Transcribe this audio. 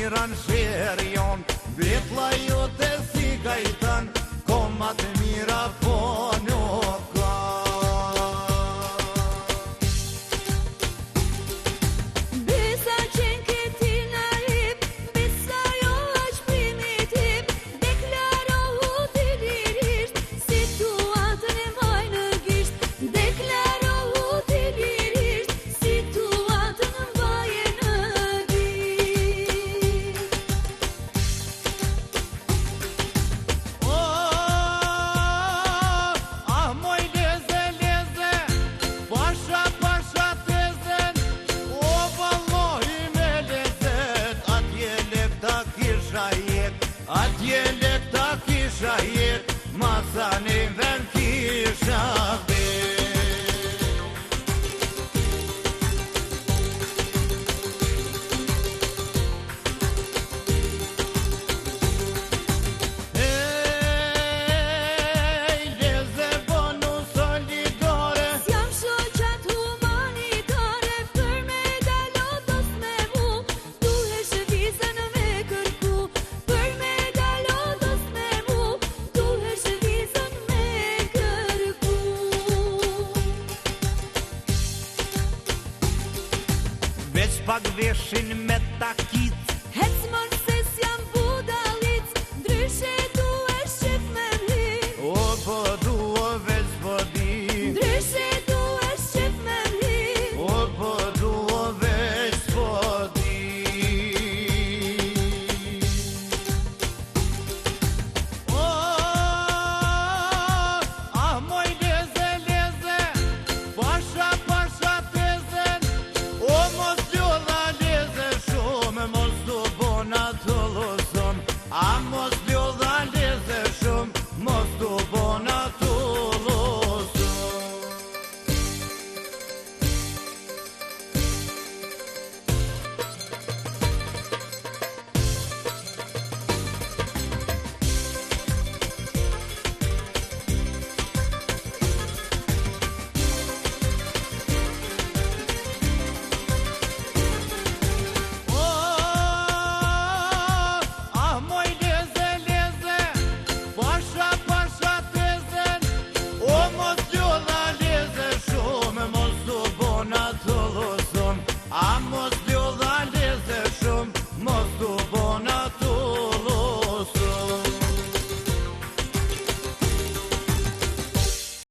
miran shërjon, Betla jote si kajtan, Koma të mira po nuk ka. Besa qenë këti në rip, Besa jo aq primitiv, Deklarohu të lirisht, Situatën e vaj në gisht, Deklarohu të lirisht, Situatën e vaj në gisht. Moj leze, leze, pasha, pasha tezen, O vallahi me lezet, Atje lekta kisha jet, Atje lekta kisha jet, Masani ven kisha vet. S'jam shoqat humanitare, Për me dalotos me vu, Duhe shëvizën me kërku, Për me dalotos me vu, Duhe shëvizën me kërku. Veç pak veshin me takit, Hec mërë se s'jam budalic, Ndryshe du e shqip me mli, O po duo veç po di, Ndryshe du e shqip me mli, O po duo veç po di. Moj leze, leze, pasha, pasha tezen, O mos ljolla leze shumë, Mos du bona të lozon, A mos ljolla leze shumë, Mos du bona të lozon. Moj leze, leze, pasha, pasha tezen, O mos ljolla leze shumë, Mos du bona të lozon, A mos